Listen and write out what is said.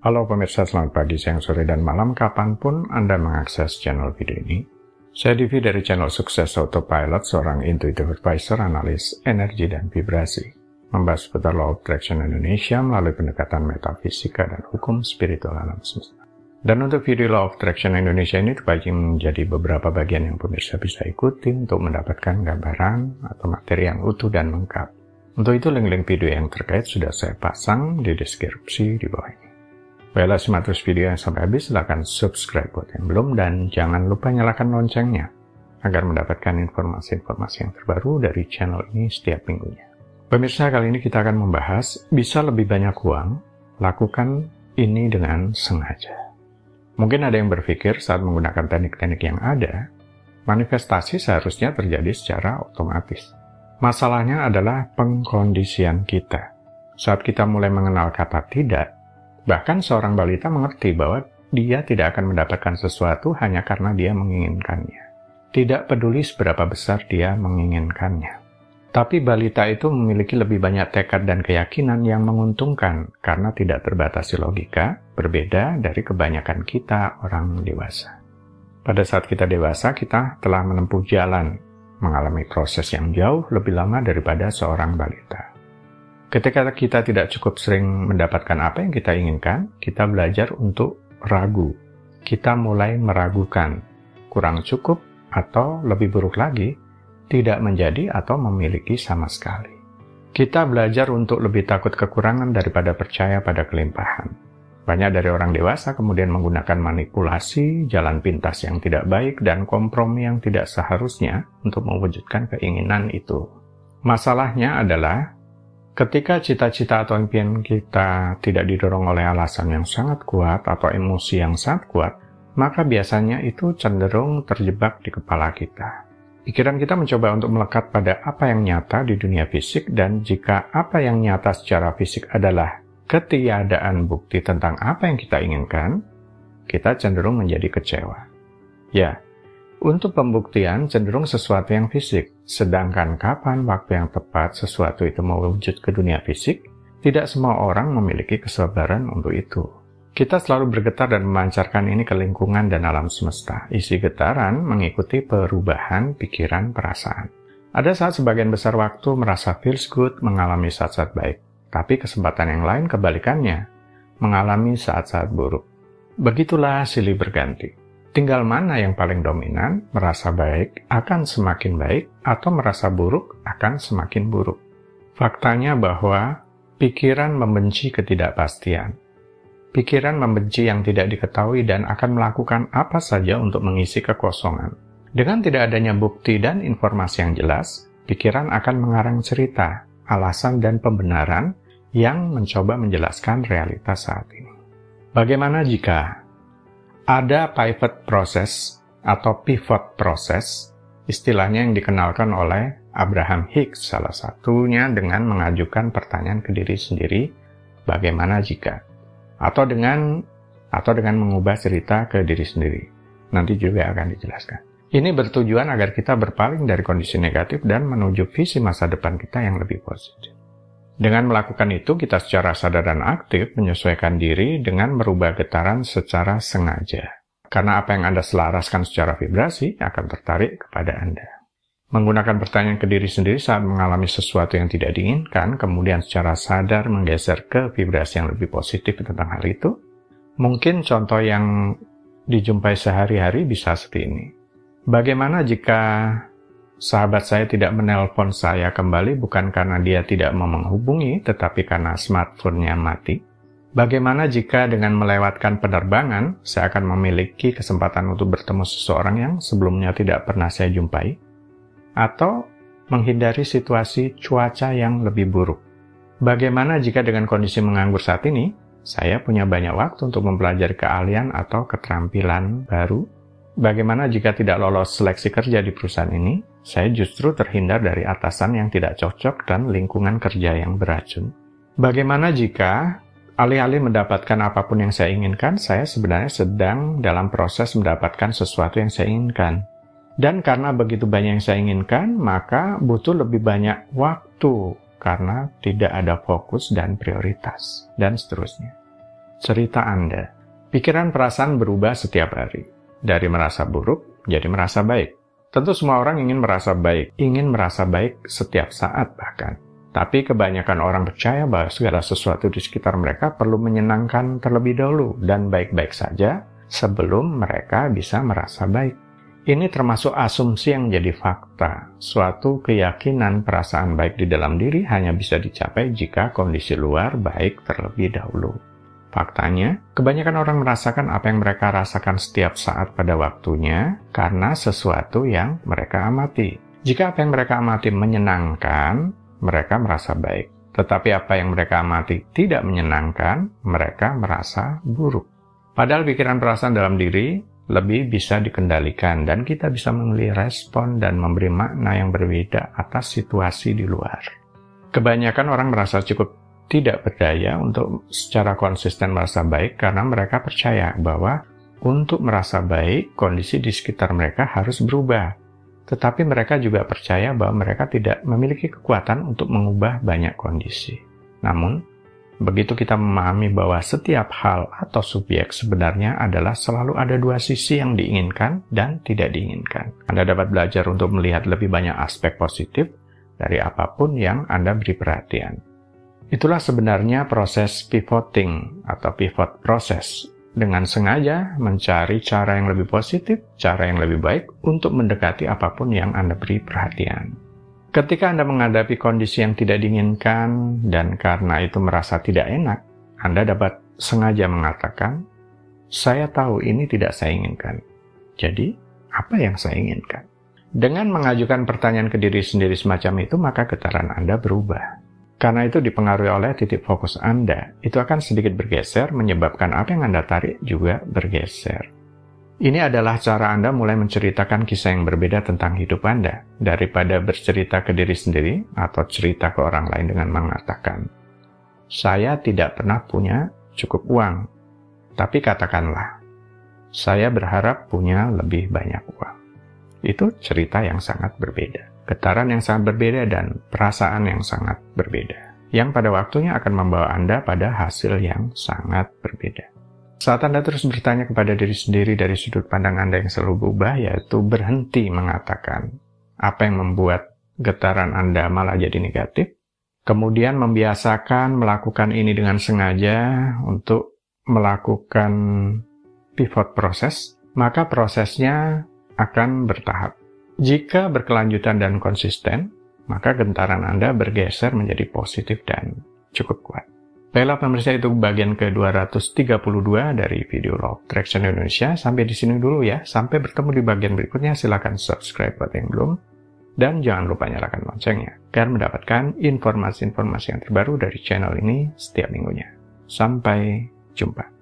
Halo pemirsa, selamat pagi, siang, sore, dan malam kapanpun Anda mengakses channel video ini. Saya Divi dari channel Sukses Autopilot, seorang intuitive advisor, analis energi dan vibrasi. Membahas seputar Law of Attraction Indonesia melalui pendekatan metafisika dan hukum spiritual alam semesta. Dan untuk video Law of Attraction Indonesia ini terbagi menjadi beberapa bagian yang pemirsa bisa ikuti untuk mendapatkan gambaran atau materi yang utuh dan lengkap. Untuk itu link-link video yang terkait sudah saya pasang di deskripsi di bawah ini. Baiklah, simak terus video yang sampai habis, silahkan subscribe buat yang belum, dan jangan lupa nyalakan loncengnya agar mendapatkan informasi-informasi yang terbaru dari channel ini setiap minggunya. Pemirsa, kali ini kita akan membahas bisa lebih banyak uang, lakukan ini dengan sengaja. Mungkin ada yang berpikir saat menggunakan teknik-teknik yang ada, manifestasi seharusnya terjadi secara otomatis. Masalahnya adalah pengkondisian kita. Saat kita mulai mengenal kata tidak, bahkan seorang balita mengerti bahwa dia tidak akan mendapatkan sesuatu hanya karena dia menginginkannya. Tidak peduli seberapa besar dia menginginkannya. Tapi balita itu memiliki lebih banyak tekad dan keyakinan yang menguntungkan karena tidak terbatasi logika, berbeda dari kebanyakan kita orang dewasa. Pada saat kita dewasa, kita telah menempuh jalan, mengalami proses yang jauh lebih lama daripada seorang balita. Ketika kita tidak cukup sering mendapatkan apa yang kita inginkan, kita belajar untuk ragu. Kita mulai meragukan, kurang cukup, atau lebih buruk lagi, tidak menjadi atau memiliki sama sekali. Kita belajar untuk lebih takut kekurangan daripada percaya pada kelimpahan. Banyak dari orang dewasa kemudian menggunakan manipulasi, jalan pintas yang tidak baik, dan kompromi yang tidak seharusnya untuk mewujudkan keinginan itu. Masalahnya adalah, ketika cita-cita atau impian kita tidak didorong oleh alasan yang sangat kuat atau emosi yang sangat kuat, maka biasanya itu cenderung terjebak di kepala kita. Pikiran kita mencoba untuk melekat pada apa yang nyata di dunia fisik, dan jika apa yang nyata secara fisik adalah ketiadaan bukti tentang apa yang kita inginkan, kita cenderung menjadi kecewa. Ya, untuk pembuktian cenderung sesuatu yang fisik, sedangkan kapan waktu yang tepat sesuatu itu mewujud ke dunia fisik, tidak semua orang memiliki kesabaran untuk itu. Kita selalu bergetar dan memancarkan ini ke lingkungan dan alam semesta. Isi getaran mengikuti perubahan pikiran perasaan. Ada saat sebagian besar waktu merasa feels good, mengalami saat-saat baik. Tapi kesempatan yang lain kebalikannya, mengalami saat-saat buruk. Begitulah silih berganti. Tinggal mana yang paling dominan, merasa baik akan semakin baik, atau merasa buruk akan semakin buruk. Faktanya bahwa pikiran membenci ketidakpastian. Pikiran membenci yang tidak diketahui dan akan melakukan apa saja untuk mengisi kekosongan. Dengan tidak adanya bukti dan informasi yang jelas, pikiran akan mengarang cerita, alasan dan pembenaran yang mencoba menjelaskan realitas saat ini. Bagaimana jika ada pivot process atau pivot process, istilahnya yang dikenalkan oleh Abraham Hicks, salah satunya dengan mengajukan pertanyaan ke diri sendiri, bagaimana jika? Atau dengan mengubah cerita ke diri sendiri. Nanti juga akan dijelaskan. Ini bertujuan agar kita berpaling dari kondisi negatif dan menuju visi masa depan kita yang lebih positif. Dengan melakukan itu, kita secara sadar dan aktif menyesuaikan diri dengan merubah getaran secara sengaja. Karena apa yang Anda selaraskan secara vibrasi akan tertarik kepada Anda. Menggunakan pertanyaan ke diri sendiri saat mengalami sesuatu yang tidak diinginkan, kemudian secara sadar menggeser ke vibrasi yang lebih positif tentang hal itu. Mungkin contoh yang dijumpai sehari-hari bisa seperti ini. Bagaimana jika sahabat saya tidak menelpon saya kembali bukan karena dia tidak mau menghubungi, tetapi karena smartphone-nya mati? Bagaimana jika dengan melewatkan penerbangan, saya akan memiliki kesempatan untuk bertemu seseorang yang sebelumnya tidak pernah saya jumpai? Atau menghindari situasi cuaca yang lebih buruk? Bagaimana jika dengan kondisi menganggur saat ini, saya punya banyak waktu untuk mempelajari keahlian atau keterampilan baru? Bagaimana jika tidak lolos seleksi kerja di perusahaan ini, saya justru terhindar dari atasan yang tidak cocok dan lingkungan kerja yang beracun? Bagaimana jika alih-alih mendapatkan apapun yang saya inginkan, saya sebenarnya sedang dalam proses mendapatkan sesuatu yang saya inginkan? Dan karena begitu banyak yang saya inginkan, maka butuh lebih banyak waktu karena tidak ada fokus dan prioritas, dan seterusnya. cerita Anda. Pikiran perasaan berubah setiap hari. Dari merasa buruk, jadi merasa baik. Tentu semua orang ingin merasa baik setiap saat bahkan. Tapi kebanyakan orang percaya bahwa segala sesuatu di sekitar mereka perlu menyenangkan terlebih dahulu dan baik-baik saja sebelum mereka bisa merasa baik. Ini termasuk asumsi yang jadi fakta. Suatu keyakinan perasaan baik di dalam diri hanya bisa dicapai jika kondisi luar baik terlebih dahulu. Faktanya, kebanyakan orang merasakan apa yang mereka rasakan setiap saat pada waktunya karena sesuatu yang mereka amati. Jika apa yang mereka amati menyenangkan, mereka merasa baik. Tetapi apa yang mereka amati tidak menyenangkan, mereka merasa buruk. Padahal pikiran perasaan dalam diri lebih bisa dikendalikan dan kita bisa memilih respon dan memberi makna yang berbeda atas situasi di luar. Kebanyakan orang merasa cukup tidak berdaya untuk secara konsisten merasa baik karena mereka percaya bahwa untuk merasa baik, kondisi di sekitar mereka harus berubah. Tetapi mereka juga percaya bahwa mereka tidak memiliki kekuatan untuk mengubah banyak kondisi. Namun, begitu kita memahami bahwa setiap hal atau subjek sebenarnya adalah selalu ada dua sisi yang diinginkan dan tidak diinginkan. Anda dapat belajar untuk melihat lebih banyak aspek positif dari apapun yang Anda beri perhatian. Itulah sebenarnya proses pivoting atau pivot process. Dengan sengaja mencari cara yang lebih positif, cara yang lebih baik untuk mendekati apapun yang Anda beri perhatian. Ketika Anda menghadapi kondisi yang tidak diinginkan dan karena itu merasa tidak enak, Anda dapat sengaja mengatakan, "Saya tahu ini tidak saya inginkan. Jadi, apa yang saya inginkan?" Dengan mengajukan pertanyaan ke diri sendiri semacam itu, maka getaran Anda berubah. Karena itu dipengaruhi oleh titik fokus Anda, itu akan sedikit bergeser, menyebabkan apa yang Anda tarik juga bergeser. Ini adalah cara Anda mulai menceritakan kisah yang berbeda tentang hidup Anda, daripada bercerita ke diri sendiri atau cerita ke orang lain dengan mengatakan, "Saya tidak pernah punya cukup uang, tapi katakanlah, saya berharap punya lebih banyak uang." Itu cerita yang sangat berbeda. Getaran yang sangat berbeda dan perasaan yang sangat berbeda, yang pada waktunya akan membawa Anda pada hasil yang sangat berbeda. Saat Anda terus bertanya kepada diri sendiri dari sudut pandang Anda yang selalu berubah, yaitu berhenti mengatakan apa yang membuat getaran Anda malah jadi negatif, kemudian membiasakan melakukan ini dengan sengaja untuk melakukan pivot proses, maka prosesnya akan bertahap. Jika berkelanjutan dan konsisten, maka getaran Anda bergeser menjadi positif dan cukup kuat. Baiklah pemirsa, itu bagian ke-232 dari video Law of Attraction Indonesia. Sampai di sini dulu ya. Sampai bertemu di bagian berikutnya. Silakan subscribe buat yang belum. Dan jangan lupa nyalakan loncengnya, agar mendapatkan informasi-informasi yang terbaru dari channel ini setiap minggunya. Sampai jumpa.